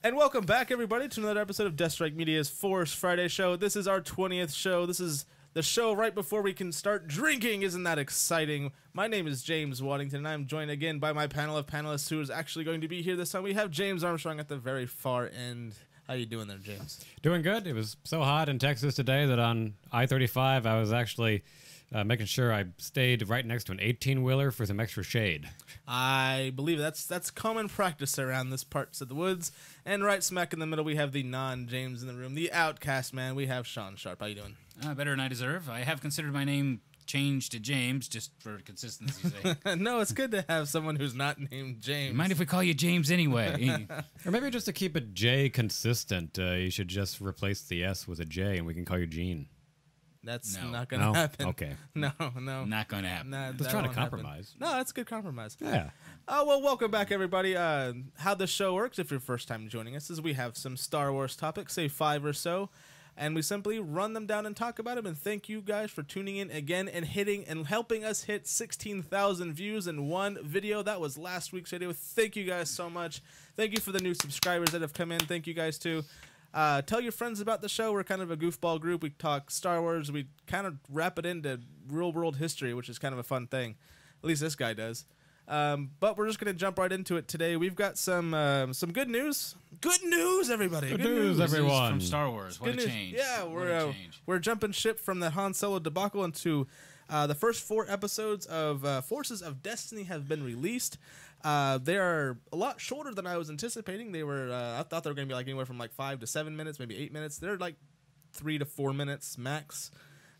And welcome back, everybody, to another episode of Deathstryke Media's Force Friday show. This is our 20th show. This is the show right before we can start drinking. Isn't that exciting? My name is James Waddington, and I'm joined again by my panel of panelists who is actually going to be here this time. We have James Armstrong at the very far end. How you doing there, James? Doing good. It was so hot in Texas today that on I-35 I was actually making sure I stayed right next to an 18-wheeler for some extra shade. I believe that's common practice around this parts of the woods. And right smack in the middle, we have the non-James in the room, the outcast man. We have Sean Sharp. How you doing? Better than I deserve. I have considered my name changed to James just for consistency's sake. No, it's good to have someone who's not named James. Mind if we call you James anyway? Or maybe just to keep it J consistent, you should just replace the S with a J and we can call you Gene. That's No. not going to happen. Okay. No. Not going to happen. Nah, Let's that try to won't happen. compromise. No, that's a good compromise. Yeah. Well, welcome back, everybody. How the show works, if you're first time joining us, is we have some Star Wars topics, say 5 or so, and we simply run them down and talk about them. And thank you guys for tuning in again and helping us hit 16,000 views in one video. That was last week's video. Thank you guys so much. Thank you for the new subscribers that have come in. Thank you guys too. Tell your friends about the show. We're kind of a goofball group. We talk Star Wars. We kind of wrap it into real world history, which is kind of a fun thing. At least this guy does. But we're just going to jump right into it today. We've got some good news. Good news, everybody. Good news, everyone. From Star Wars. What Good a news. change. Yeah, we're jumping ship from the Han Solo debacle into the first 4 episodes of Forces of Destiny have been released. They are a lot shorter than I was anticipating. They were I thought they were going to be like anywhere from like 5 to 7 minutes, maybe 8 minutes. They're like 3 to 4 minutes max.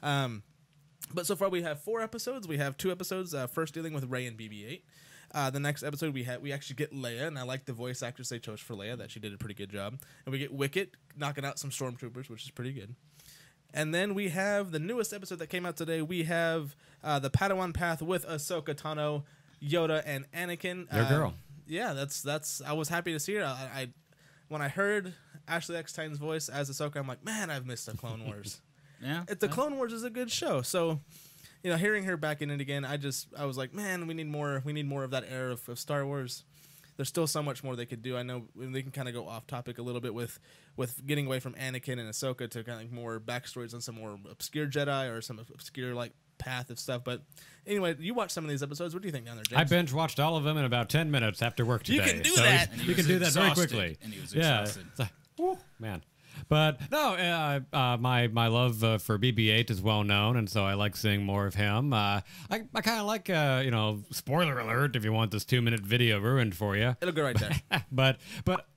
But so far we have 4 episodes. We have 2 episodes. First dealing with Rey and BB8. The next episode we actually get Leia, and I like the voice actress they chose for Leia. That she did a pretty good job. And we get Wicket knocking out some stormtroopers, which is pretty good. And then we have the newest episode that came out today. We have the Padawan Path with Ahsoka Tano, Yoda, and Anakin. Your girl. Yeah, that's. I was happy to see her. I when I heard Ashley Eckstein's voice as Ahsoka, I'm like, man, I've missed the Clone Wars. Yeah. The Clone Wars is a good show. So, you know, hearing her back in it again, I was like, man, we need more. We need more of that era of Star Wars. There's still so much more they could do. I know they can kind of go off topic a little bit with getting away from Anakin and Ahsoka to kind of more backstories on some more obscure Jedi or some obscure like path of stuff. But anyway, you watched some of these episodes. What do you think down there, James? I binge watched all of them in about 10 minutes after work today. You can do that. You can do that very Exhausted, quickly. and he was yeah. exhausted. It's like, whew, man. But no, my love for BB8 is well known, and so I like seeing more of him. I kind of like, you know, spoiler alert if you want this 2-minute video ruined for you. It'll go right there. but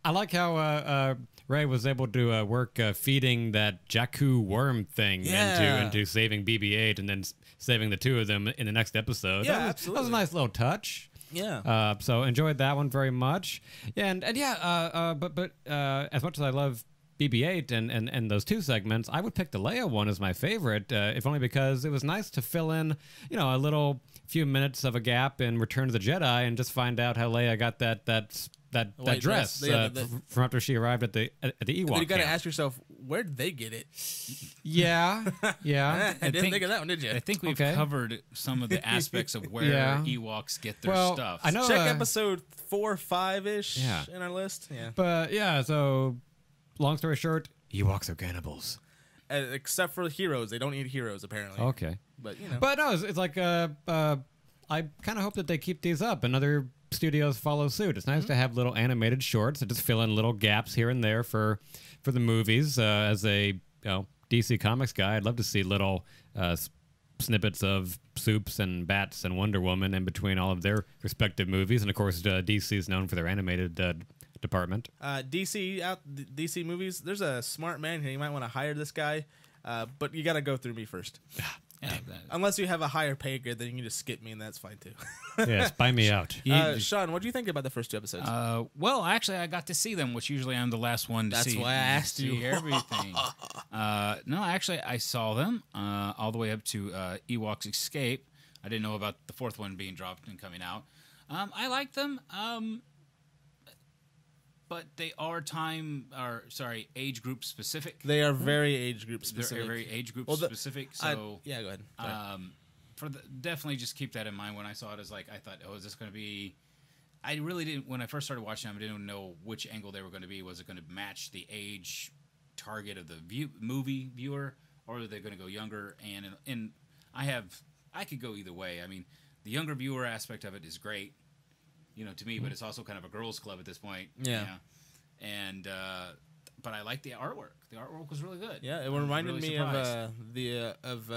I like how Rey was able to work feeding that Jakku worm thing into saving BB8 and then saving the 2 of them in the next episode. Yeah, That was a nice little touch. Yeah. So enjoyed that one very much. And yeah, but as much as I love BB8 and those 2 segments, I would pick the Leia one as my favorite, if only because it was nice to fill in, you know, a little few minutes of a gap in Return of the Jedi and just find out how Leia got that dress from after she arrived at the Ewok. You got to camp. ask yourself, where did they get it? Yeah. I didn't think of that one, did you? I think we've covered some of the aspects of where Ewoks get their stuff. I know. Check episode 4, 5-ish in our list. Yeah. But yeah, so long story short, Ewoks are cannibals. Except for heroes. They don't eat heroes, apparently. Okay. But, you know. But no, it's like, I kind of hope that they keep these up and other studios follow suit. It's nice to have little animated shorts that just fill in little gaps here and there for the movies. As a DC Comics guy, I'd love to see little snippets of Supes and Bats and Wonder Woman in between all of their respective movies. And of course, DC is known for their animated department. DC movies. There's a smart man here. You might want to hire this guy, but you got to go through me first. Yeah, Unless you have a higher pay grade, then you can just skip me, and that's fine too. Yes, buy me out. Sean, what do you think about the first 2 episodes? Well, actually, I got to see them, which usually I'm the last one to see. That's why I asked you. See everything. No, actually, I saw them all the way up to Ewoks Escape. I didn't know about the 4th one being dropped and coming out. I like them. But they are age group specific. They are very age group specific. They're very age group specific. So yeah, go ahead. Definitely just keep that in mind. When I saw it, as like I thought, oh, is this going to be I really didn't. When I first started watching them, I didn't know which angle they were going to be. Was it going to match the age target of the movie viewer, or are they going to go younger? And I could go either way. I mean, the younger viewer aspect of it is great, to me, but it's also kind of a girls' club at this point. Yeah. And but I like the artwork. The artwork was really good. Yeah, it reminded really me of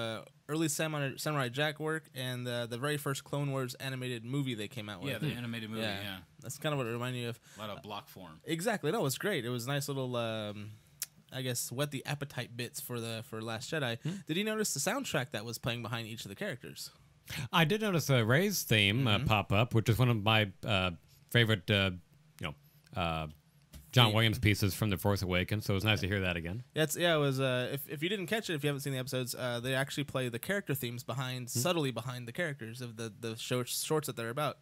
early Samurai Jack work and the very first Clone Wars animated movie they came out with. Yeah, the animated movie. Yeah. That's kind of what it reminded me of. A lot of block form. Exactly. No, it was great. It was nice little. I guess whet the appetite bits for Last Jedi. Did you notice the soundtrack that was playing behind each of the characters? I did notice Rey's theme pop up, which is one of my favorite, John Williams pieces from The Force Awakens. So it was nice to hear that again. It was. If you didn't catch it, if you haven't seen the episodes, they actually play the character themes subtly behind the characters of the shorts that they're about.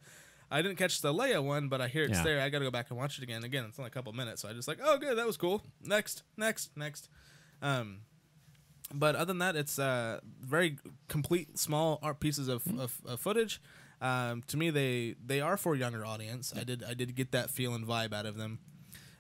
I didn't catch the Leia one, but I hear it's there. I got to go back and watch it again. Again, it's only a couple minutes, so I just like, oh, good, that was cool. Next. But other than that, it's very complete small art pieces of footage. To me, they are for a younger audience. I did get that feel and vibe out of them.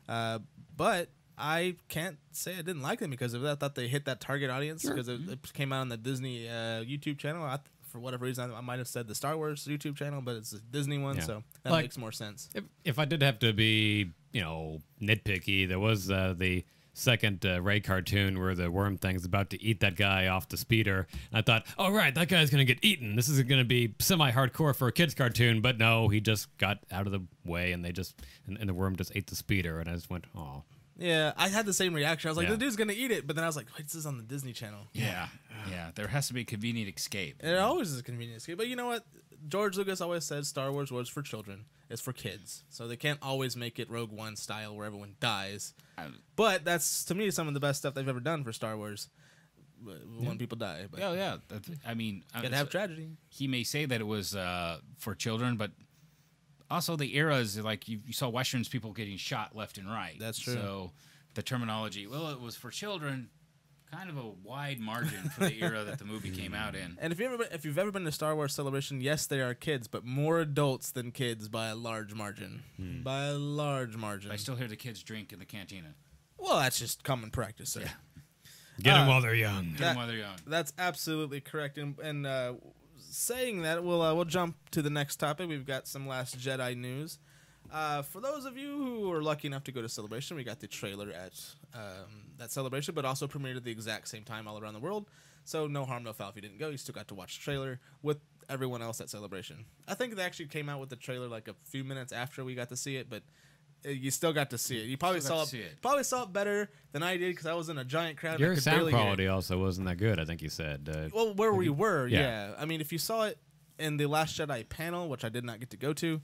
But I can't say I didn't like them because of that. I thought they hit that target audience because it came out on the Disney YouTube channel. For whatever reason, I might have said the Star Wars YouTube channel, but it's a Disney one, so that makes more sense. If I did have to be, nitpicky, there was the second Rey cartoon where the worm thing's about to eat that guy off the speeder. And I thought, oh, right, that guy's going to get eaten. This is going to be semi-hardcore for a kid's cartoon, but no, he just got out of the way and and the worm just ate the speeder, and I just went, oh. Yeah, I had the same reaction. I was like, the dude's going to eat it, but then I was like, wait, this is on the Disney Channel. Yeah. There has to be a convenient escape. It always is a convenient escape. But you know what? George Lucas always said Star Wars was for children. It's for kids. So they can't always make it Rogue One style where everyone dies. But that's, to me, some of the best stuff they've ever done for Star Wars when people die. But I mean... Gotta have tragedy. He may say that it was for children, but... Also, the eras, like you saw Westerns, people getting shot left and right. That's true. So the terminology, well, it was for children, kind of a wide margin for the era that the movie came out in. And if you've ever been to Star Wars Celebration, yes, they are kids, but more adults than kids by a large margin. By a large margin. I still hear the kids drink in the cantina. Well, that's just common practice, sir. Yeah. Get them while they're young. Get them while they're young. That's absolutely correct. And saying that, we'll jump to the next topic. We've got some Last Jedi news. For those of you who are lucky enough to go to Celebration, we got the trailer at that Celebration, but also premiered at the exact same time all around the world. So no harm, no foul if you didn't go. You still got to watch the trailer with everyone else at Celebration. I think they actually came out with the trailer like a few minutes after we got to see it, but you still got to see it. You probably saw it better than I did because I was in a giant crowd. Your sound quality also wasn't that good, I think you said. Well, where we were, yeah. I mean, if you saw it in the Last Jedi panel, which I did not get to go to,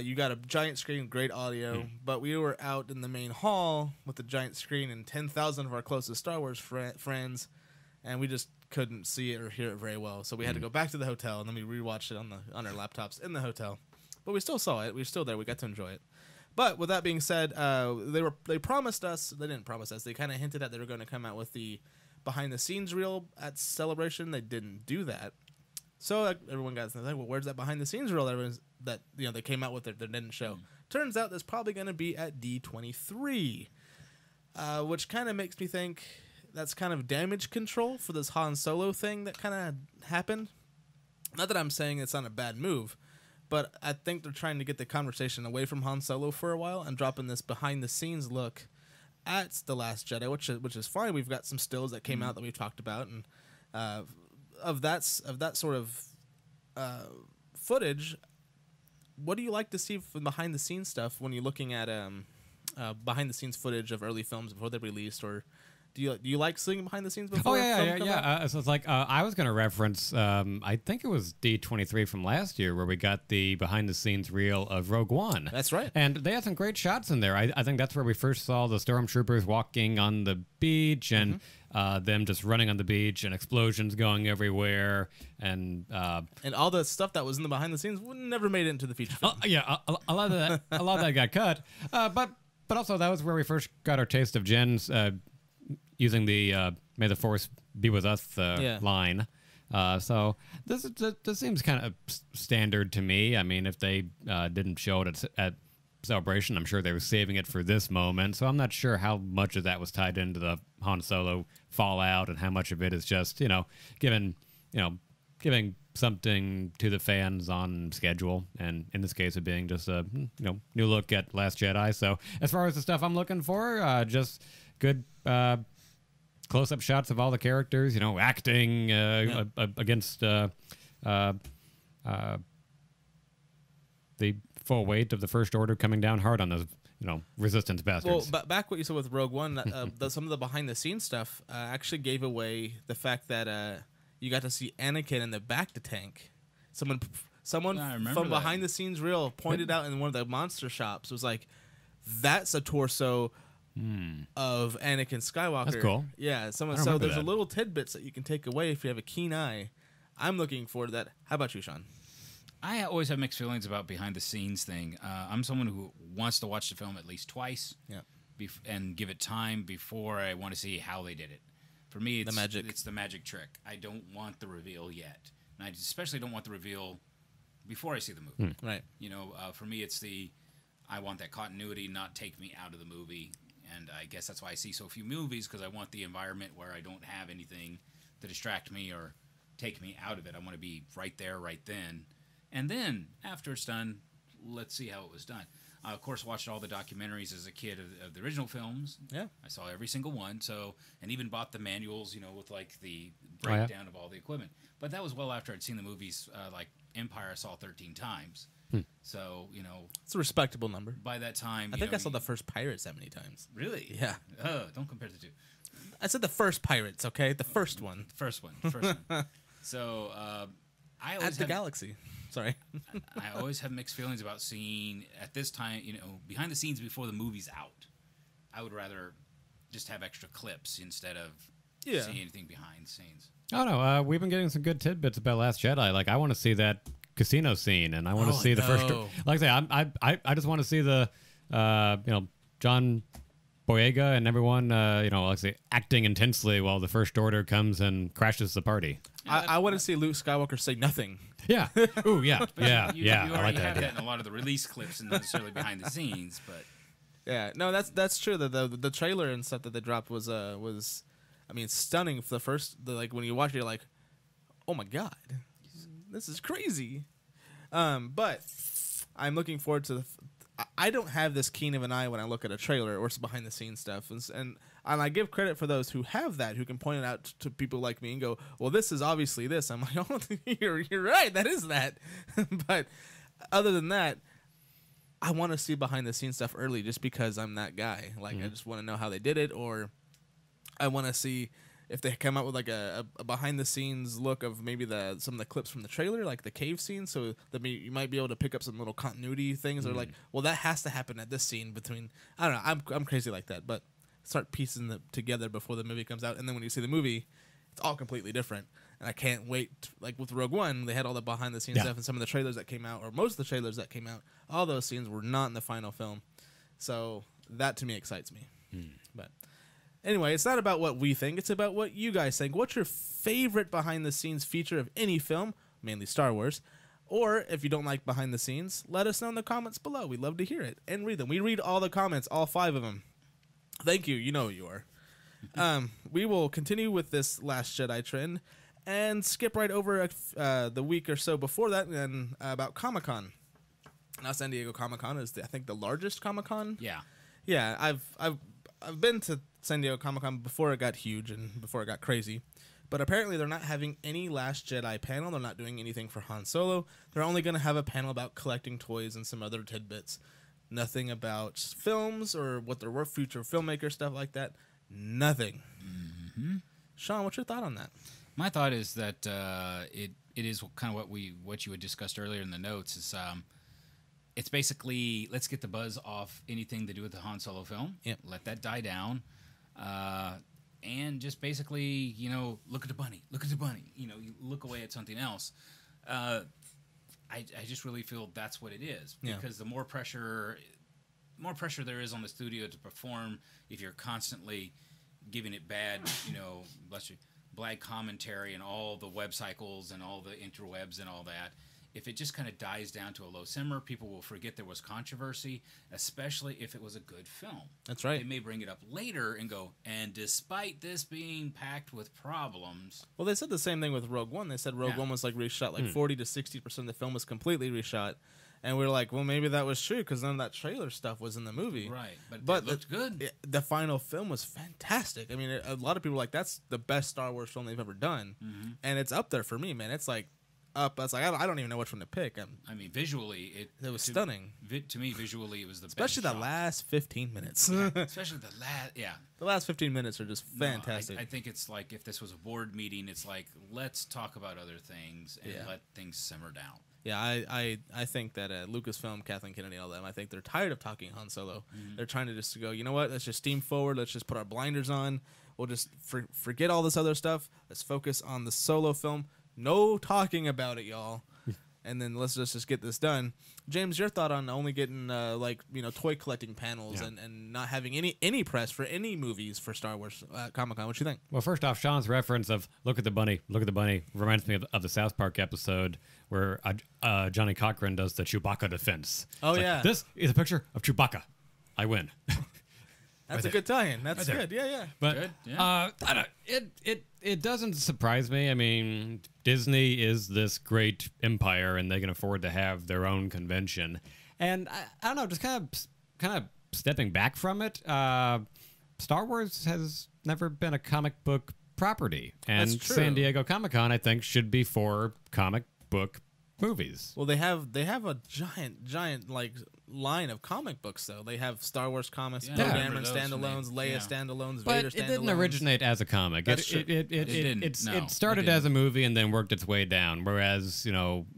you got a giant screen, great audio, but we were out in the main hall with the giant screen and 10,000 of our closest Star Wars friends, and we just couldn't see it or hear it very well. So we had to go back to the hotel, and then we rewatched it on our laptops in the hotel. But we still saw it. We were still there. We got to enjoy it. But with that being said, they promised us. They didn't promise us. They kind of hinted that they were going to come out with the behind the scenes reel at Celebration. They didn't do that. So everyone got like, well, where's that behind the scenes reel that they came out with that they didn't show? Turns out that's probably going to be at D23, which kind of makes me think that's kind of damage control for this Han Solo thing that kind of happened. Not that I'm saying it's not a bad move, but I think they're trying to get the conversation away from Han Solo for a while and dropping this behind-the-scenes look at The Last Jedi, which is fine. We've got some stills that came out that we've talked about, and of that sort of footage. What do you like to see from behind-the-scenes stuff when you're looking at behind-the-scenes footage of early films before they're released, or do you like seeing behind the scenes before? Oh yeah. So it's like I was going to reference. I think it was D23 from last year where we got the behind the scenes reel of Rogue One. That's right. And they had some great shots in there. I think that's where we first saw the stormtroopers walking on the beach and them just running on the beach and explosions going everywhere and all the stuff that was in the behind the scenes never made it into the feature film. A lot of that got cut. But also that was where we first got our taste of Jen's. Using the "May the Force be with us" line, So this seems kind of standard to me. I mean, if they didn't show it at Celebration, I'm sure they were saving it for this moment. So I'm not sure how much of that was tied into the Han Solo fallout and how much of it is just, giving something to the fans on schedule. And in this case, it being just a new look at Last Jedi. So as far as the stuff I'm looking for, just good close-up shots of all the characters, acting against the full weight of the First Order coming down hard on those, resistance bastards. Well, back what you said with Rogue One, some of the behind-the-scenes stuff actually gave away the fact that you got to see Anakin in the bacta tank. Someone from behind the scenes reel pointed out in one of the monster shops was like, "That's a torso." Of Anakin Skywalker. That's cool. Yeah, so there's that. a little tidbits that you can take away if you have a keen eye. I'm looking forward to that. How about you, Sean? I always have mixed feelings about behind the scenes thing. I'm someone who wants to watch the film at least twice, and give it time before I want to see how they did it. For me, it's the magic trick. I don't want the reveal yet, and I especially don't want the reveal before I see the movie. Right. For me, it's I want that continuity, not take me out of the movie. And I guess that's why I see so few movies, because I want the environment where I don't have anything to distract me or take me out of it. I want to be right there, right then. And then, after it's done, let's see how it was done. I, of course, watched all the documentaries as a kid of the original films. Yeah. I saw every single one, and even bought the manuals, with like the breakdown of all the equipment. But that was well after I'd seen the movies, like Empire I saw 13 times. So, it's a respectable number. By that time, I think I saw the first Pirates that many times. Really? Yeah. Don't compare the two. I said the first Pirates, okay? The first one. First one. So, I always At the Galaxy. Sorry. I always have mixed feelings about seeing, at this time, behind the scenes before the movie's out. I would rather just have extra clips instead of seeing anything behind the scenes. Oh, no. We've been getting some good tidbits about Last Jedi. Like, I want to see that casino scene, and I want to see the first. Like I say, I just want to see the, John Boyega and everyone, like I say, acting intensely while the First Order comes and crashes the party. I want to see Luke Skywalker say nothing. Yeah. Ooh, yeah. Yeah. You I already like have that. that in a lot of the release clips and not necessarily behind the scenes, but. Yeah, no, that's true. The trailer and stuff that they dropped was stunning for the first. When you watch it, you're like, oh my god, this is crazy. But I'm looking forward to I don't have this keen of an eye when I look at a trailer or behind the scenes stuff, and I give credit for those who have that, who can point it out to people like me and go, well, this is obviously this. I'm like, oh, you're right, that is that. But other than that, I want to see behind the scenes stuff early, just because I'm that guy. Like, I just want to know how they did it, or I want to see if they come out with like a behind the scenes look of maybe some of the clips from the trailer, like the cave scene, so that you might be able to pick up some little continuity things. That are like, well, that has to happen at this scene between. I don't know. I'm crazy like that, but start piecing them together before the movie comes out, and then when you see the movie, it's all completely different. And I can't wait. Like with Rogue One, they had all the behind the scenes stuff, and some of the trailers that came out, or most of the trailers that came out, all those scenes were not in the final film. So that to me excites me. But anyway, it's not about what we think. It's about what you guys think. What's your favorite behind-the-scenes feature of any film, mainly Star Wars? Or if you don't like behind the scenes, let us know in the comments below. We'd love to hear it and read them. We read all the comments, all 5 of them. Thank you. You know who you are. We will continue with this Last Jedi trend and skip right over the week or so before that and about Comic-Con. Now, San Diego Comic-Con is, I think, the largest Comic-Con. Yeah. Yeah, I've been to San Diego Comic-Con before it got huge and before it got crazy. But apparently they're not having any Last Jedi panel. They're not doing anything for Han Solo. They're only going to have a panel about collecting toys and some other tidbits. Nothing about films or what their future filmmaker stuff like that. Nothing. Sean, what's your thought on that? My thought is that it is kind of what you had discussed earlier in the notes. Is it's basically, let's get the buzz off anything to do with the Han Solo film. Yep. Let that die down. And just basically, look at the bunny. Look at the bunny. You look away at something else. I just really feel that's what it is. Because the more pressure there is on the studio to perform, if you're constantly giving it bad, black commentary and all the web cycles and all the interwebs and all that, if it just kind of dies down to a low simmer, people will forget there was controversy, especially if it was a good film. That's right. They may bring it up later and go, and despite this being packed with problems... Well, they said the same thing with Rogue One. They said Rogue One was like reshot, like 40 to 60% of the film was completely reshot. And we were like, well, maybe that was true because none of that trailer stuff was in the movie. Right, but it looked good. The final film was fantastic. I mean, a lot of people are like, that's the best Star Wars film they've ever done. And it's up there for me, man. It's like, up. It's like I don't even know which one to pick. I mean, visually, it was stunning. To me, visually, it was the especially best the last 15 minutes. Especially the last, the last 15 minutes are just fantastic. I think it's like if this was a board meeting, it's like let's talk about other things and let things simmer down. Yeah, I think that Lucasfilm, Kathleen Kennedy, all them, I think they're tired of talking Han Solo. They're trying to just go, you know what? Let's just steam forward. Let's just put our blinders on. We'll just forget all this other stuff. Let's focus on the Solo film. No talking about it, y'all. And then let's just get this done. James, your thought on only getting toy collecting panels and not having any press for any movies for Star Wars Comic-Con. What you think? Well, first off, Sean's reference of look at the bunny reminds me of the South Park episode where Johnny Cochran does the Chewbacca defense. Oh, it's yeah. like, this is a picture of Chewbacca. I win. That's a good tie-in. That's good. Yeah. But Good, yeah. it doesn't surprise me. I mean, Disney is this great empire, and they can afford to have their own convention. And I don't know, just kind of stepping back from it. Star Wars has never been a comic book property, and That's true. San Diego Comic-Con, I think, should be for comic book movies. Well, they have a giant like line of comic books though. They have Star Wars comics, Poe Dameron standalones, Leia standalones, But Vader it standalones. didn't originate as a comic. That's true. It started as a movie and then worked its way down. Whereas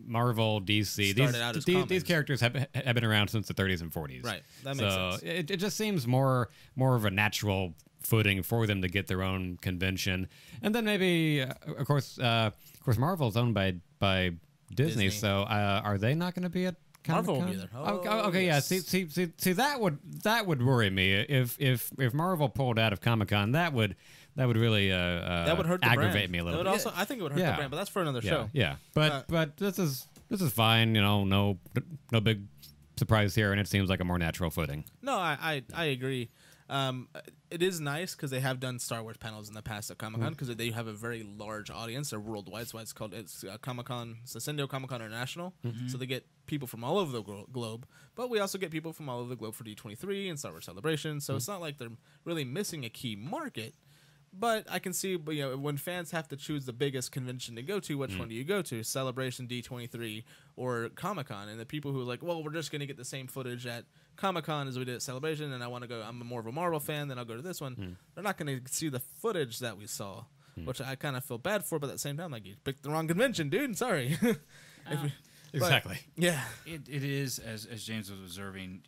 Marvel, DC, Started out as these comics. characters have been around since the 30s and 40s. Right. That makes sense. It just seems more of a natural footing for them to get their own convention. And then maybe, of course, Marvel's owned by Disney. So are they not going to be at Marvel Comic-Con? will be there. Okay, yes. yeah. See, that would worry me if Marvel pulled out of Comic-Con. That would really that would hurt the aggravate brand. me a little It bit. would also, I think it would hurt the brand, but that's for another show. Yeah, but this is fine. No big surprise here, and it seems like a more natural footing. No, I agree. It is nice because they have done Star Wars panels in the past at Comic-Con because they have a very large audience. They're worldwide. That's why it's Comic-Con, it's San Diego Comic-Con International. So they get people from all over the globe. But we also get people from all over the globe for D23 and Star Wars Celebration. So it's not like they're really missing a key market. But I can see, when fans have to choose the biggest convention to go to, which one do you go to? Celebration, D23, or Comic-Con? And the people who are like, well, we're just going to get the same footage at Comic-Con as we did at Celebration, and I want to go, I'm more of a Marvel fan, then I'll go to this one. They're not going to see the footage that we saw, which I kind of feel bad for, but at the same time, like, you picked the wrong convention, dude. Sorry. Exactly. Yeah. It is, as James was observing,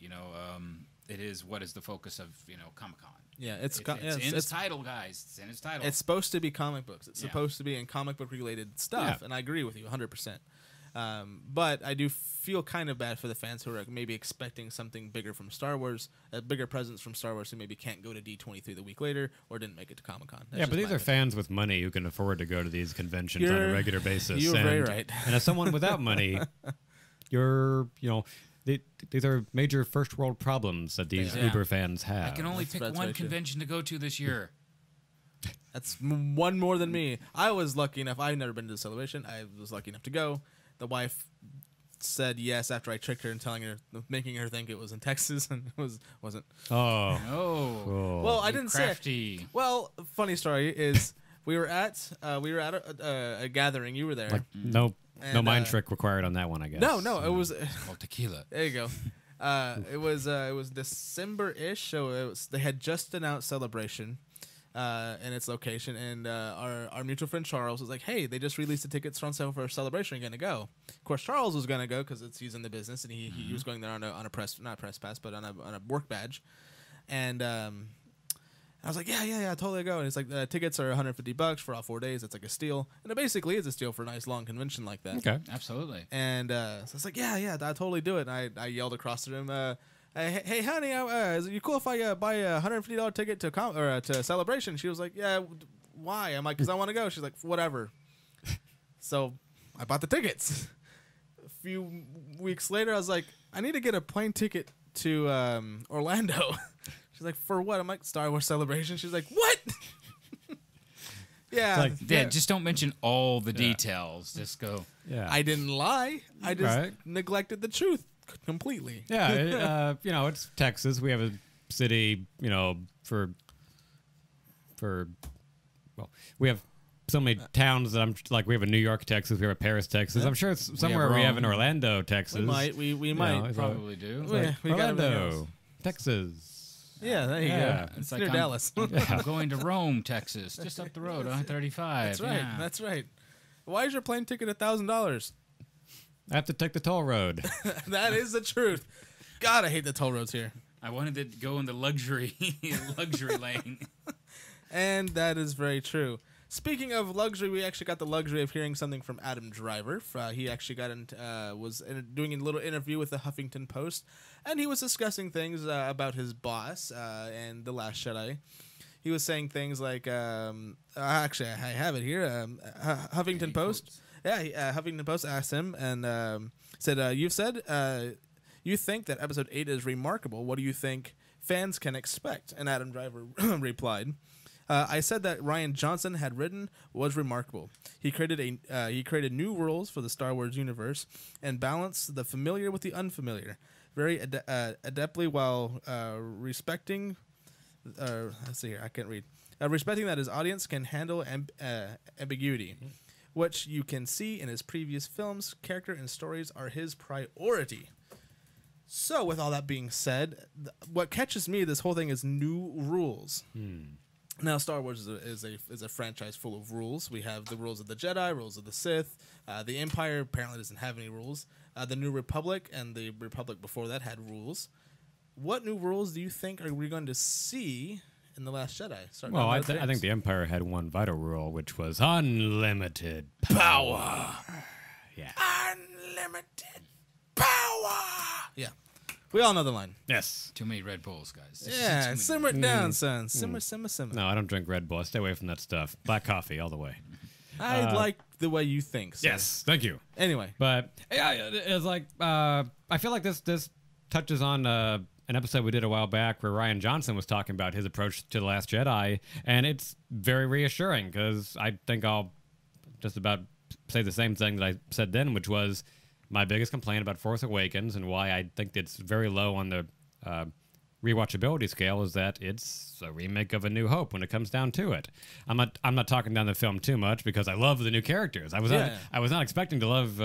it is what is the focus of, Comic-Con. Yeah, It's in its title, guys. It's in its title. It's supposed to be comic books. It's supposed to be in comic book related stuff, and I agree with you 100%. But I do feel kind of bad for the fans who are maybe expecting something bigger from Star Wars, a bigger presence from Star Wars, who maybe can't go to D23 the week later or didn't make it to Comic-Con. Yeah, but these are fans with money who can afford to go to these conventions on a regular basis. You're very right. And as someone without money, these are major first world problems that these Uber fans have. I can only pick one convention to go to this year. That's one more than me. I was lucky enough. I've never been to the Celebration. I was lucky enough to go. The wife said yes after I tricked her and making her think it was in Texas, and it wasn't. Oh. Oh. Well, I didn't crafty. say. Well, funny story is we were at a gathering. You were there. Like, no mind trick required on that one, I guess. No, it was Called tequila. There you go. It was December-ish, so they had just announced Celebration and its location, and our mutual friend Charles was like, "Hey, they just released the tickets on sale for Celebration. Are you gonna go?" Of course, Charles was gonna go because he's in the business, and he was going there on a not press pass, but on a work badge, and I was like, yeah, totally go. And it's like the tickets are $150 for all 4 days. It's like a steal, and it basically is a steal for a nice long convention like that. Okay, absolutely. And so it's like, yeah, I totally do it. And I yelled across the room, hey, honey, is it cool if I buy a $150 ticket to Celebration? She was like, yeah, why? I'm like, because I want to go. She's like, whatever. So I bought the tickets. A few weeks later, I was like, I need to get a plane ticket to Orlando. She's like, for what? I'm like, Star Wars Celebration. She's like, what? Yeah. It's like, yeah, just don't mention all the details. Just go. Yeah. I didn't lie. I just neglected the truth completely. Yeah, you know, it's Texas. We have a city, you know, well, we have so many towns that I'm like, we have a New York, Texas. We have a Paris, Texas. I'm sure it's somewhere we have an Orlando, Texas. We might know, Probably do. We got Orlando, Texas. Yeah, there you go. It's Near like Dallas. I'm going to Rome, Texas, just up the road, I-35. That's right. Yeah. That's right. Why is your plane ticket $1,000? I have to take the toll road. That is the truth. God, I hate the toll roads here. I wanted to go in the luxury lane. And that is very true. Speaking of luxury, we actually got the luxury of hearing something from Adam Driver. He actually was doing a little interview with the Huffington Post, and he was discussing things about his boss and The Last Jedi. He was saying things like, actually, I have it here. Huffington Post. Yeah, Huffington Post asked him and said, "You've said you think that Episode 8 is remarkable. What do you think fans can expect?" And Adam Driver replied, "I said that Rian Johnson had written was remarkable. He created new rules for the Star Wars universe and balanced the familiar with the unfamiliar very adeptly while respecting." Let's see here. I can't read. Respecting that his audience can handle ambiguity, which you can see in his previous films. Character and stories are his priority. So, with all that being said, what catches me this whole thing is new rules. Now, Star Wars is a franchise full of rules. We have the rules of the Jedi, rules of the Sith. The Empire apparently doesn't have any rules. The New Republic and the Republic before that had rules. What new rules do you think are we going to see in The Last Jedi? Well, I think the Empire had one vital rule, which was unlimited power. Yeah. Unlimited power. Yeah. We all know the line. Yes. Too many Red Bulls, guys. Yeah, simmer it down, son. Simmer. No, I don't drink Red Bull. I stay away from that stuff. Black coffee all the way. I like the way you think. Sir. Yes, thank you. Anyway. But yeah, it's like, I feel like this touches on an episode we did a while back where Rian Johnson was talking about his approach to The Last Jedi, and it's very reassuring because I think I'll just about say the same thing that I said then, which was my biggest complaint about Force Awakens and why I think it's very low on the rewatchability scale is that it's a remake of A New Hope when it comes down to it. I'm not talking down the film too much because I love the new characters. I was not expecting to love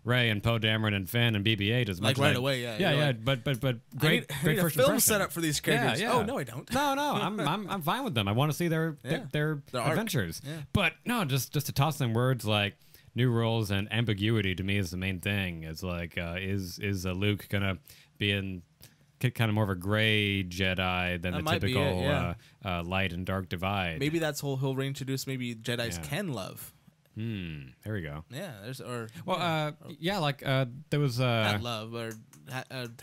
Rey and Poe Dameron and Finn and BB-8 as much like right away. But great I need first a film impression. setup for these characters. Yeah. Oh no, I don't. No, I'm fine with them. I want to see their adventures. Yeah. But no, just to toss in words like new rules and ambiguity to me is the main thing. It's like is Luke gonna be in kind of more of a gray Jedi than the typical light and dark divide? Maybe that's he'll reintroduce maybe Jedis can love. There we go. Yeah, there's there was not love or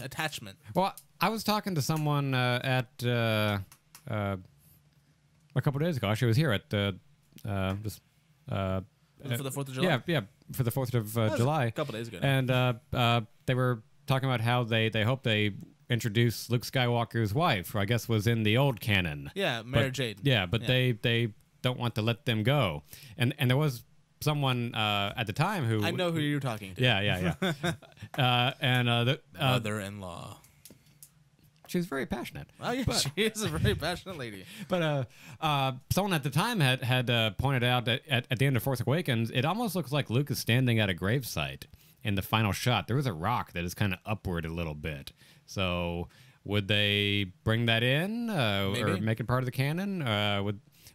attachment. Well, I was talking to someone at a couple days ago. Actually, I was here at this. For the 4th of July? Yeah, for the 4th of July. A couple days ago. And they were talking about how they hope they introduce Luke Skywalker's wife, who I guess was in the old canon. Yeah, Mara Jade. Yeah, but they don't want to let them go. And there was someone at the time who... I know who you're talking to. Yeah. Mother-in-law. She's very passionate. Oh, yeah, she is a very passionate lady. But someone at the time had pointed out that at the end of Force Awakens, it almost looks like Luke is standing at a gravesite in the final shot. There was a rock that is kind of upward a little bit. So would they bring that in or make it part of the canon?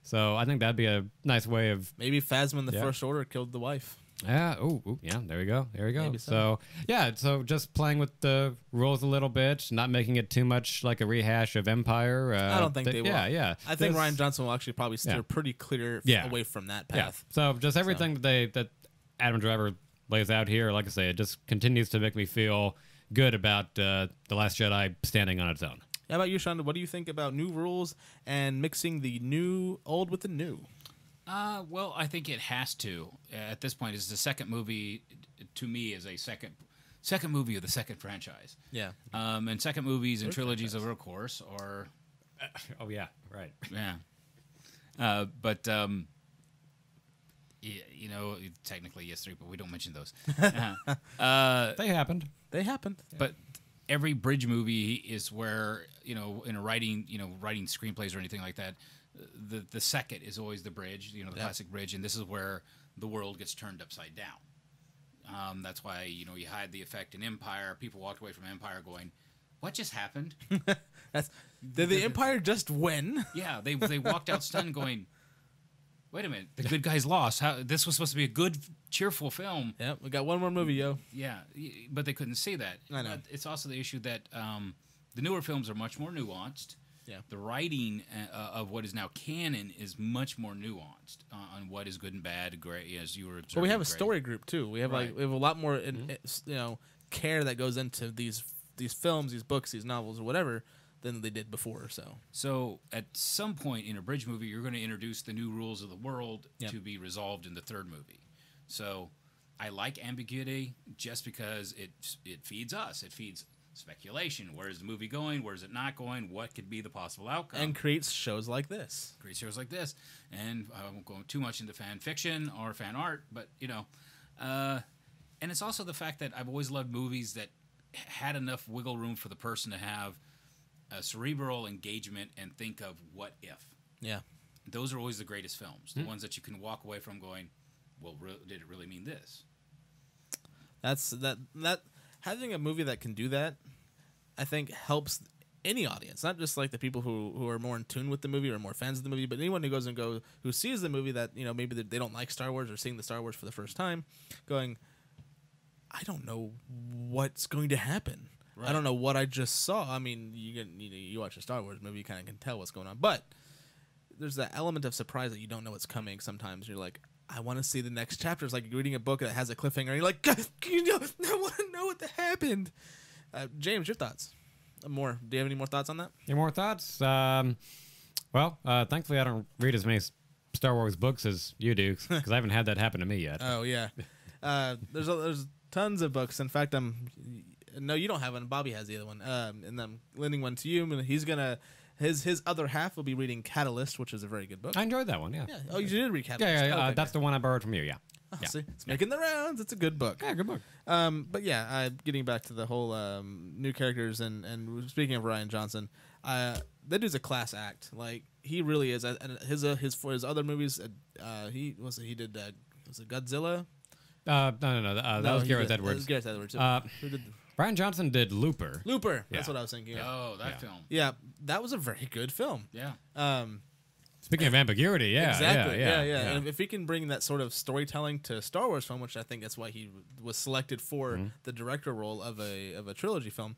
So I think that'd be a nice way of... Maybe Phasma in the First Order killed the wife. Yeah. Yeah. There we go. Maybe So yeah. So just playing with the rules a little bit, not making it too much like a rehash of Empire. I don't think they will. Yeah. I think Rian Johnson will actually probably steer pretty clear away from that path. Yeah. So just everything that Adam Driver lays out here, like I say, it just continues to make me feel good about The Last Jedi standing on its own. How about you, Sean? What do you think about new rules and mixing the old with the new? Well, I think it has to. At this point, it's the second movie. To me, is a second movie of the second franchise. Yeah. And second movies and trilogies, of course, are. Oh yeah, right. Yeah. But you know, technically yes, three, but we don't mention those. They happened. They happened. But every bridge movie is where, you know, in a writing screenplays or anything like that, the second is always the bridge, you know, the classic bridge, and this is where the world gets turned upside down. That's why, you know, you had the effect in Empire. People walked away from Empire going, "What just happened?" Did the Empire just win? Yeah, they walked out stunned, going, "Wait a minute, the good guys lost. How this was supposed to be a good, cheerful film." Yeah, we got one more movie, yo. Yeah, but they couldn't see that. I know. But it's also the issue that the newer films are much more nuanced. Yeah. The writing of what is now canon is much more nuanced on what is good and bad, great, as you were observing. But we have a Greg. story group too. We have Right. we have a lot more care that goes into these films, these books, these novels, or whatever than they did before. So at some point in a bridge movie, you're going to introduce the new rules of the world Yep. to be resolved in the third movie. So I like ambiguity just because it feeds us. It feeds speculation. Where is the movie going? Where is it not going? What could be the possible outcome? And creates shows like this. Great shows like this. And I won't go too much into fan fiction or fan art, but, you know. And it's also the fact that I've always loved movies that had enough wiggle room for the person to have a cerebral engagement and think of what if. Yeah. Those are always the greatest films. The ones that you can walk away from going, well, did it really mean this? That's having a movie that can do that, I think helps any audience, not just like the people who are more in tune with the movie or more fans of the movie, but anyone who sees the movie that, you know, maybe they don't like Star Wars or seeing the Star Wars for the first time, going, I don't know what's going to happen. Right. I don't know what I just saw. I mean, you watch a Star Wars movie, you kind of can tell what's going on, but there's that element of surprise that you don't know what's coming. Sometimes you're like, I want to see the next chapter. It's like you're reading a book that has a cliffhanger. And you're like, I want to know what happened. James, your thoughts? Do you have any more thoughts on that? Any more thoughts? Well, thankfully I don't read as many Star Wars books as you do, because I haven't had that happen to me yet. Oh yeah, there's tons of books. In fact, no, you don't have one. Bobby has the other one, and I'm lending one to you. And he's gonna his other half will be reading Catalyst, which is a very good book. I enjoyed that one. Yeah. Oh, you did read Catalyst. Yeah. Okay. That's the one I borrowed from you. Yeah. Oh, Yeah. see, it's making the rounds. It's a good book. Yeah, good book. But yeah, getting back to the whole new characters and speaking of Rian Johnson, that dude's a class act. Like he really is. And for his other movies, he did was it Godzilla? No. That was Gareth Edwards. That was Gareth Edwards. Who did Brian Johnson did Looper. Looper? Yeah. That's what I was thinking. Yeah. Oh, that film. Yeah, that was a very good film. Yeah. Speaking of ambiguity, yeah. Exactly. Yeah. And if he can bring that sort of storytelling to Star Wars film, which I think that's why he was selected for the director role of a trilogy film,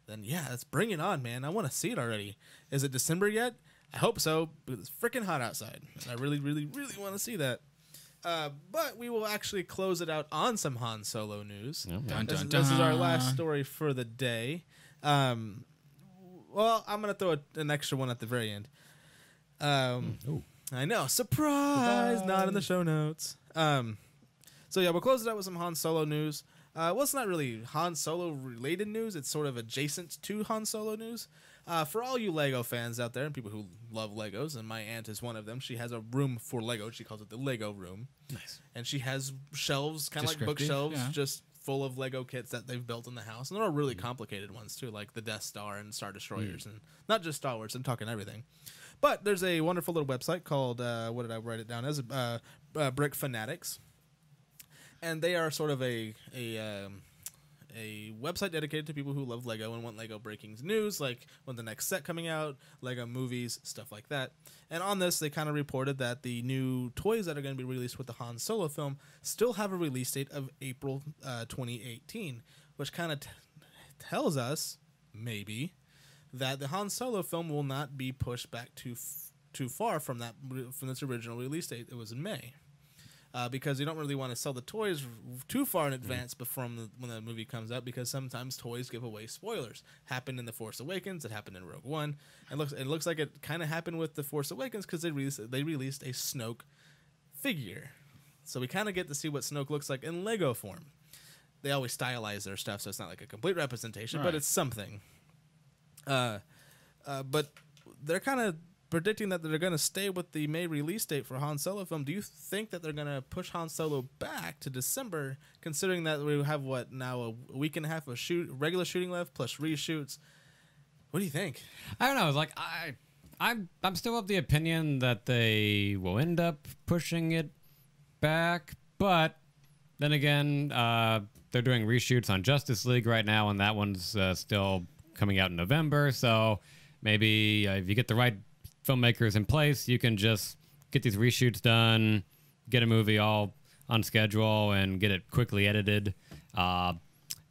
then yeah, let's bring it on, man. I want to see it already. Is it December yet? I hope so, but it's freaking hot outside. And I really, really, really want to see that. But we will actually close it out on some Han Solo news. Dun, dun, This is our dun. last story for the day. Well, I'm going to throw an extra one at the very end. I know. Surprise! Not in the show notes. So yeah, we'll close it out with some Han Solo news. Well, it's not really Han Solo related news. It's sort of adjacent to Han Solo news. For all you Lego fans out there and people who love Legos, and my aunt is one of them. She has a room for Lego. She calls it the Lego room. Nice. And she has shelves, kind of like Descriptive, bookshelves, yeah. just full of Lego kits that they've built in the house. And they're all really complicated ones too, like the Death Star and Star Destroyers, and not just Star Wars. I'm talking everything. But there's a wonderful little website called what did I write it down as? Brick Fanatics, and they are sort of a website dedicated to people who love Lego and want Lego breaking news, like when the next set coming out, Lego movies, stuff like that. And on this, they kind of reported that the new toys that are going to be released with the Han Solo film still have a release date of April 2018, which kind of tells us, maybe, that the Han Solo film will not be pushed back too far from its original release date. It was in May. Because you don't really want to sell the toys too far in advance when the movie comes out, because sometimes toys give away spoilers. Happened in The Force Awakens. It happened in Rogue One. It looks like it kind of happened with The Force Awakens because they released a Snoke figure. So we kind of get to see what Snoke looks like in Lego form. They always stylize their stuff, so it's not like a complete representation, but it's something. But they're kind of predicting that they're going to stay with the May release date for Han Solo film. Do you think that they're going to push Han Solo back to December, considering that we have, now a week and a half of regular shooting left, plus reshoots? What do you think? I don't know. It's like I'm still of the opinion that they will end up pushing it back, but then again, they're doing reshoots on Justice League right now, and that one's still coming out in November. So maybe if you get the right filmmakers in place, you can just get these reshoots done, get a movie all on schedule, and get it quickly edited.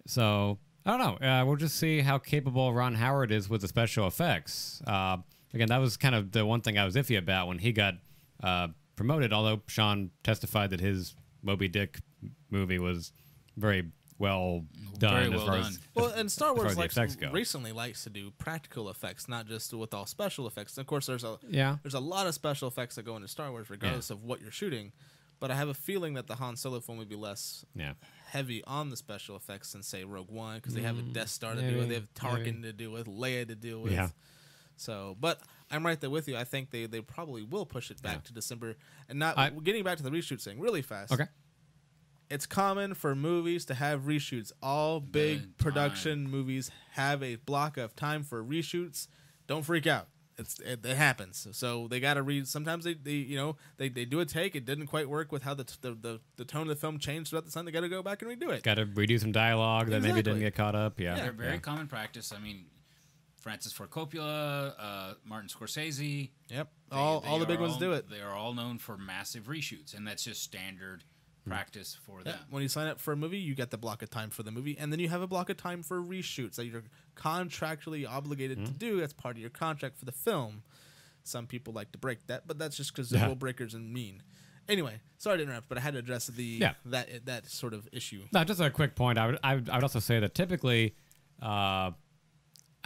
So I don't know. We'll just see how capable Ron Howard is with the special effects. Again, that was kind of the one thing I was iffy about when he got promoted, although Sean testified that his Moby Dick movie was very well done. Well, and Star Wars recently likes to do practical effects, not just with all special effects. And of course, there's a lot of special effects that go into Star Wars, regardless of what you're shooting. But I have a feeling that the Han Solo film would be less heavy on the special effects than, say, Rogue One, because they have a Death Star to deal with, they have Tarkin to deal with, Leia to deal with. Yeah. So, but I'm right there with you. I think they probably will push it back to December. And getting back to the reshoot thing really fast. Okay. It's common for movies to have reshoots. All big production movies have a block of time for reshoots. Don't freak out. It happens. So they got to read. Sometimes they do a take. It didn't quite work with how the tone of the film changed throughout the time. They got to go back and redo it. Got to redo some dialogue that maybe didn't get caught up. Yeah, they're very common practice. I mean, Francis Ford Coppola, Martin Scorsese. Yep, all the big ones do it. They are all known for massive reshoots, and that's just standard practice for them. When you sign up for a movie, you get the block of time for the movie, and then you have a block of time for reshoots that you're contractually obligated to do as part of your contract for the film. Some people like to break that, but that's just because they're rule breakers and mean. Anyway, sorry to interrupt, but I had to address that sort of issue. No, just a quick point. I would also say that typically, I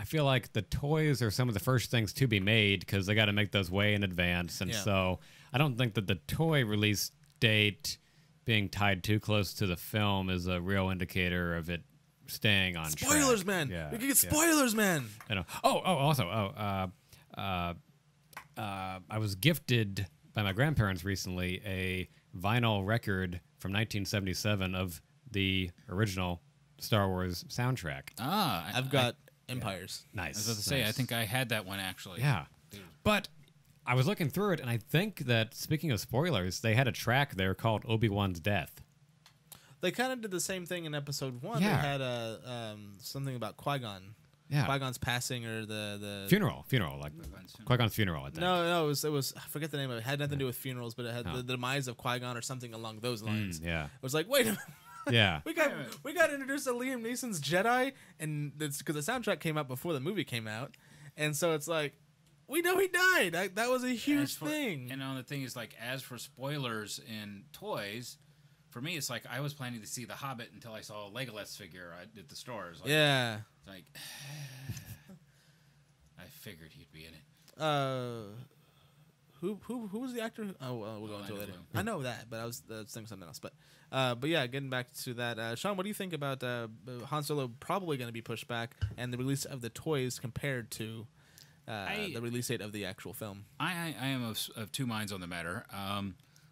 feel like the toys are some of the first things to be made because they got to make those way in advance, and so I don't think that the toy release date being tied too close to the film is a real indicator of it staying on track. Spoilers, man. Yeah, we can get spoilers, man. You know. I was gifted by my grandparents recently a vinyl record from 1977 of the original Star Wars soundtrack. I've got Empires. Nice. I was about to say, I think I had that one actually. Yeah. But I was looking through it, and I think that, speaking of spoilers, they had a track there called Obi-Wan's Death. They kind of did the same thing in Episode 1. Yeah. They had something about Qui-Gon. Yeah. Qui-Gon's passing or the... Funeral, like Qui-Gon's funeral, I think. No, it was I forget the name of it. It had nothing to do with funerals, but it had the demise of Qui-Gon or something along those lines. Yeah. It was like, wait a minute. Yeah. we got introduced to Liam Neeson's Jedi, and it's because the soundtrack came out before the movie came out. And so it's like, we know he died. That was a huge thing. And the thing is, like, as for spoilers in toys, for me, it's like I was planning to see The Hobbit until I saw a Legolas figure at the stores. Like, it's like, I figured he'd be in it. Who was the actor? We'll go into it later. I know that, but I was thinking something else. But yeah, getting back to that, Sean, what do you think about Han Solo probably going to be pushed back and the release of the toys compared to the release date of the actual film? I am of two minds on the matter.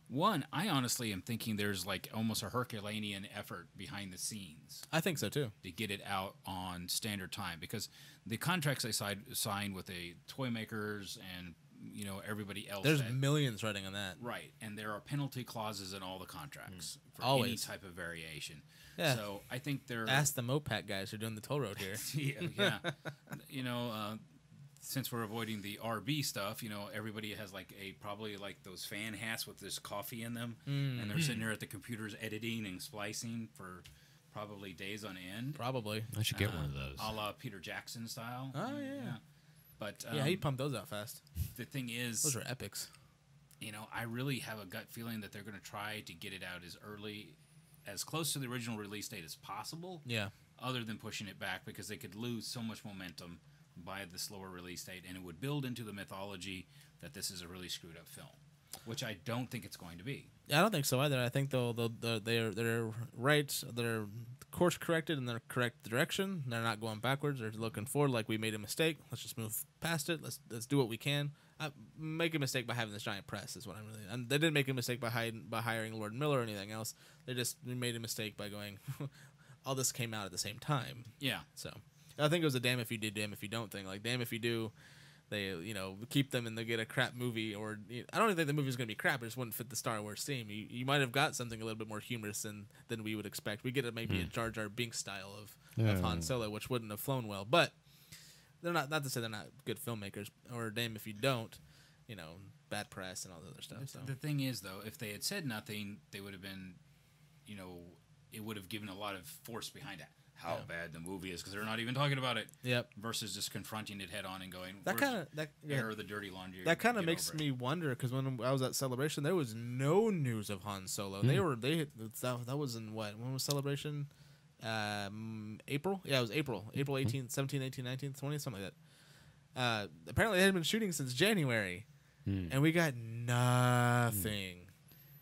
One, I honestly am thinking there's like almost a Herculean effort behind the scenes. I think so too. To get it out on standard time, because the contracts they signed with the toy makers and everybody else. There's millions writing on that. Right, and there are penalty clauses in all the contracts for Always. any type of variation. Yeah. So I think they're... Ask the Mopac guys who are doing the toll road here. yeah. Since we're avoiding the RB stuff, everybody has probably those fan hats with this coffee in them, and they're sitting there at the computers editing and splicing for probably days on end. Probably. I should get one of those. A la Peter Jackson style. Oh, yeah. But he pumped those out fast. The thing is... Those are epics. I really have a gut feeling that they're going to try to get it out as close to the original release date as possible. Yeah. Other than pushing it back, because they could lose so much momentum by the slower release date, and it would build into the mythology that this is a really screwed up film. which I don't think it's going to be. I don't think so either. I think they're right. They're course corrected in the correct direction. They're not going backwards. They're looking forward. Like, we made a mistake. Let's just move past it. Let's do what we can. Make a mistake by having this giant press is what I'm really. And they didn't make a mistake by hiring Lord Miller or anything else. They just made a mistake by going. All this came out at the same time. Yeah. So I think it was a damn if you did, damn if you don't thing. Like, damn if you do. They, keep them and they get a crap movie, or I don't even think the movie's going to be crap. It just wouldn't fit the Star Wars theme. You might have got something a little bit more humorous than we would expect. We get maybe a Jar Jar Binks style of Han Solo, which wouldn't have flown well. But they're not to say they're not good filmmakers, or damn if you don't, bad press and all the other stuff. So. The thing is, though, if they had said nothing, they would have been, it would have given a lot of force behind it. How bad the movie is, because they're not even talking about it. Yep. Versus just confronting it head on and going, air the dirty laundry. That kind of makes me wonder, because when I was at Celebration, there was no news of Han Solo. That was in what? When was Celebration? April? Yeah, it was April. April 18th, 17th, 18th, 19th, 20th, something like that. Apparently, they had been shooting since January, and we got nothing.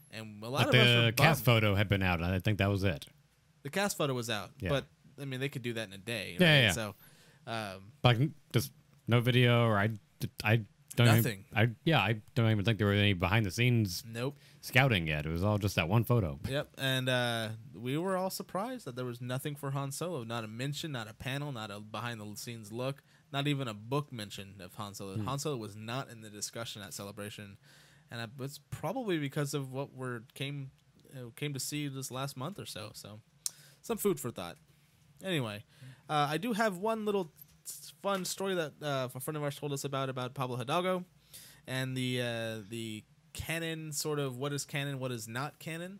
And a lot of us were the cast photo had been out, and I think that was it. The cast photo was out, Yeah. but I mean, they could do that in a day. Yeah, right? yeah. So, Like, just no video, or I don't Nothing. I don't even think there were any behind the scenes nope. scouting yet. It was all just that one photo. Yep, and we were all surprised that there was nothing for Han Solo. Not a mention, not a panel, not a behind-the-scenes look, not even a book mention of Han Solo. Han Solo was not in the discussion at Celebration, and it's probably because of what came to see this last month or so. So, some food for thought. Anyway, I do have one little fun story that a friend of ours told us about Pablo Hidalgo, and the canon, sort of what is canon, what is not canon.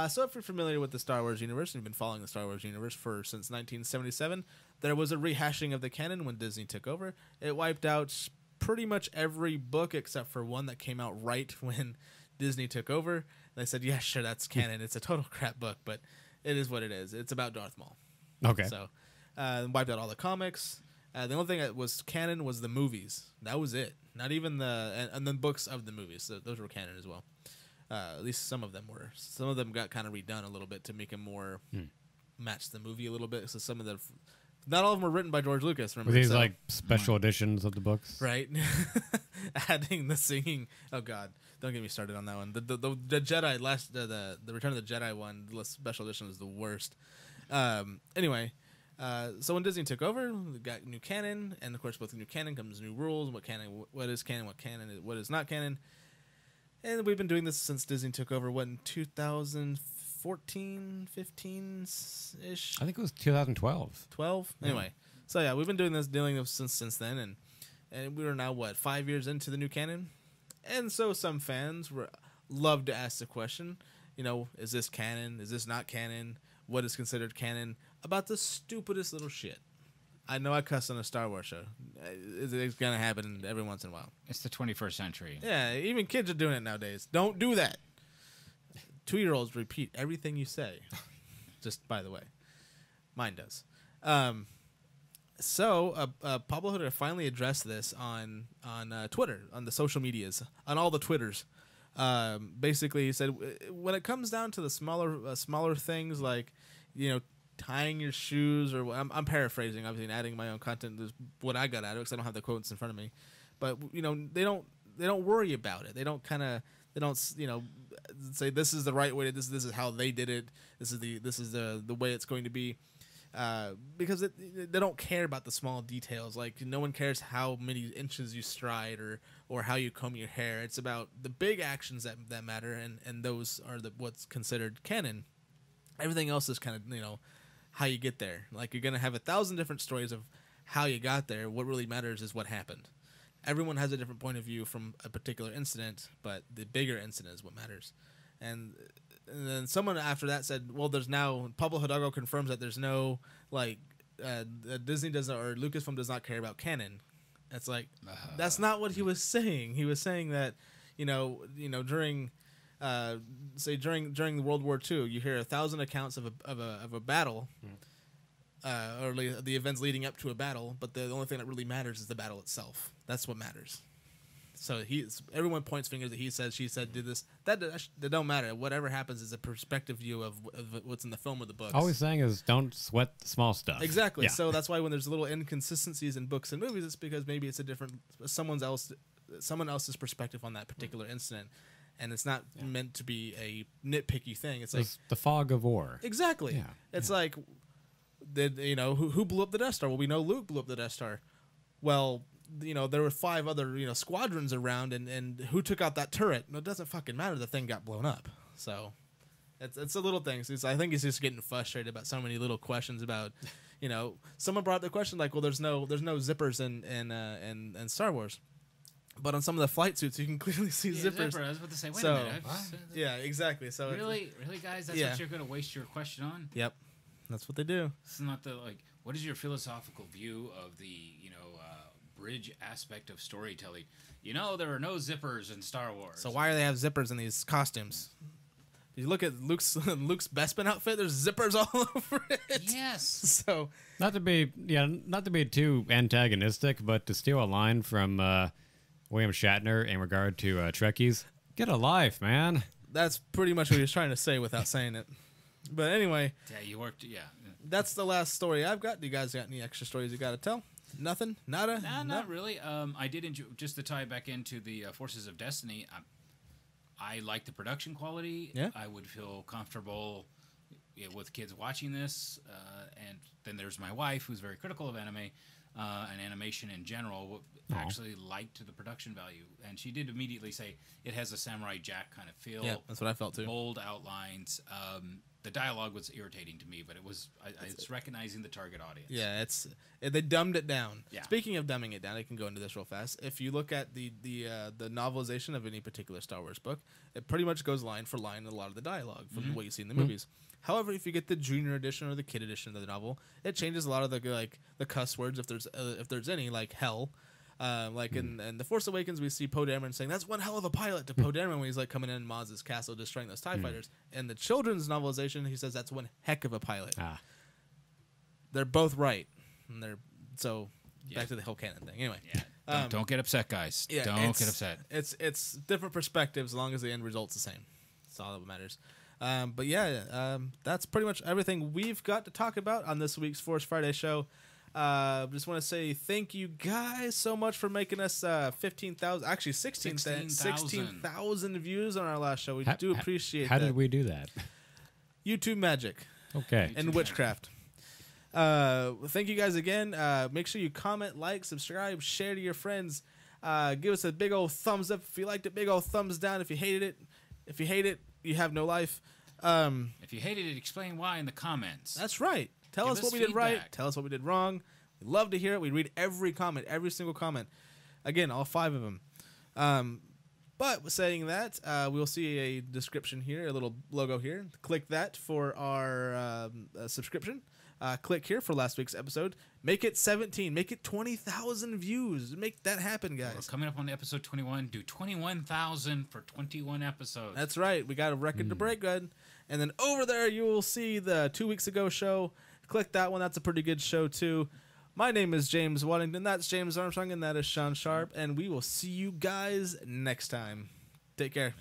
So if you're familiar with the Star Wars universe, and you've been following the Star Wars universe since 1977, there was a rehashing of the canon when Disney took over. It wiped out pretty much every book except for one that came out right when Disney took over. They said, yeah, sure, that's canon. It's a total crap book, but it is what it is. It's about Darth Maul. Okay. So, wiped out all the comics. The only thing that was canon was the movies. That was it. Not even and then books of the movies. So those were canon as well. At least some of them were. Some of them got kind of redone a little bit to make them more match the movie a little bit. So some of the, not all of them were written by George Lucas. Remember? Were these like special editions of the books? Right. Adding the singing. Oh God. Don't get me started on that one. The Jedi the Return of the Jedi one, the special edition is the worst. Anyway, so when Disney took over, we got new canon, and of course with new canon comes new rules. What is canon, what is not canon. And we've been doing this since Disney took over. What, in 2014, 15-ish? I think it was 2012. 12. Anyway, so yeah, we've been dealing with since then, and we are now 5 years into the new canon. And so some fans love to ask the question, is this canon? Is this not canon? What is considered canon? About the stupidest little shit. I know I cuss on a Star Wars show. It's going to happen every once in a while. It's the 21st century. Yeah, even kids are doing it nowadays. Don't do that. 2-year-olds repeat everything you say. Just by the way. Mine does. So Pablo Hutter finally addressed this on Twitter, on the social medias, on all the Twitters. Basically, he said when it comes down to the smaller things like, tying your shoes, or I'm paraphrasing, obviously, and adding my own content is what I got out of it because I don't have the quotes in front of me. But they don't worry about it. They don't say this is the right way. This is how they did it. This is the way it's going to be. Because they don't care about the small details. Like, no one cares how many inches you stride or how you comb your hair. It's about the big actions that matter, and those are what's considered canon. Everything else is kind of, how you get there. Like, you're going to have 1,000 different stories of how you got there. What really matters is what happened. Everyone has a different point of view from a particular incident, but the bigger incident is what matters. And then someone after that said, well, Pablo Hidalgo confirms that there's no, Disney doesn't, or Lucasfilm does not care about canon. It's like, that's not what he was saying. He was saying that, during World War II, you hear 1,000 accounts of a battle, or the events leading up to a battle, but the only thing that really matters is the battle itself. That's what matters. So everyone points fingers that he said, she said, did this. That don't matter. Whatever happens is a perspective view of what's in the film or the books. All he's saying is don't sweat the small stuff. Exactly. Yeah. So that's why when there's little inconsistencies in books and movies, it's because maybe it's a different someone else's perspective on that particular incident, and it's not meant to be a nitpicky thing. It's like the fog of war. Exactly. Yeah. It's like, who blew up the Death Star? Well, we know Luke blew up the Death Star. Well, there were 5 other squadrons around, and who took out that turret? No, it doesn't fucking matter. The thing got blown up. So it's a little thing. So I think he's just getting frustrated about so many little questions about, someone brought up the question like, well, there's no zippers in Star Wars. But on some of the flight suits, you can clearly see zippers. Zipper. I was about to say, wait So- a minute. Yeah, exactly. So Really, guys? That's what you're going to waste your question on? Yep, that's what they do. It's not what is your philosophical view of the, bridge aspect of storytelling? There are no zippers in Star Wars. So why do they have zippers in these costumes? If you look at Luke's Bespin outfit, there's zippers all over it. Yes. So Not to be too antagonistic, but to steal a line from William Shatner in regard to Trekkies, get a life, man. that's pretty much what he was trying to say without saying it. But anyway, Yeah, you worked. Yeah. that's the last story I've got. Do you guys got any extra stories you got to tell? Nothing? Nada? Nah, not really. I did enjoy, just to tie back into the Forces of Destiny. I like the production quality. Yeah. I would feel comfortable with kids watching this. And then there's my wife, who's very critical of anime and animation in general. Actually liked the production value, and she did immediately say it has a Samurai Jack kind of feel. Yeah, that's what I felt too. Bold outlines. The dialogue was irritating to me, but it's recognizing the target audience. Yeah, they dumbed it down. Yeah. Speaking of dumbing it down, I can go into this real fast. If you look at the novelization of any particular Star Wars book, it pretty much goes line for line in a lot of the dialogue from what you see in the movies. However, if you get the junior edition or the kid edition of the novel, it changes a lot of the cuss words if there's any, like hell. In The Force Awakens, we see Poe Dameron saying, "That's one hell of a pilot," to Poe Dameron when he's like coming in Maz's castle destroying those TIE fighters. In the children's novelization, he says, "That's one heck of a pilot." They're both right. And back to the whole canon thing. Anyway. Yeah. Don't get upset, guys. Yeah, Don't get upset. It's different perspectives as long as the end result's the same. That's all that matters. But yeah, that's pretty much everything we've got to talk about on this week's Force Friday show. Just want to say thank you guys so much for making us 15,000, actually 16,000 views on our last show. We do appreciate that. How did we do that? YouTube magic. Okay. And witchcraft. Thank you guys again. Make sure you comment, like, subscribe, share to your friends. Give us a big old thumbs up if you liked it. Big old thumbs down if you hated it. If you hate it, you have no life. If you hated it, explain why in the comments. That's right. Tell Give us us what we did right. feedback. Tell us what we did wrong. We love to hear it. We read every comment, every single comment. Again, all 5 of them. But saying that, we'll see a description here, a little logo here. Click that for our subscription. Click here for last week's episode. Make it 17. Make it 20,000 views. Make that happen, We're guys. coming up on episode 21. Do 21,000 for 21 episodes. That's right. We got a record to break, good. And then over there, you will see the 2 weeks ago show. Click that one. That's a pretty good show, too. My name is James Waddington. That's James Armstrong, and that is Sean Sharp. And we will see you guys next time. Take care.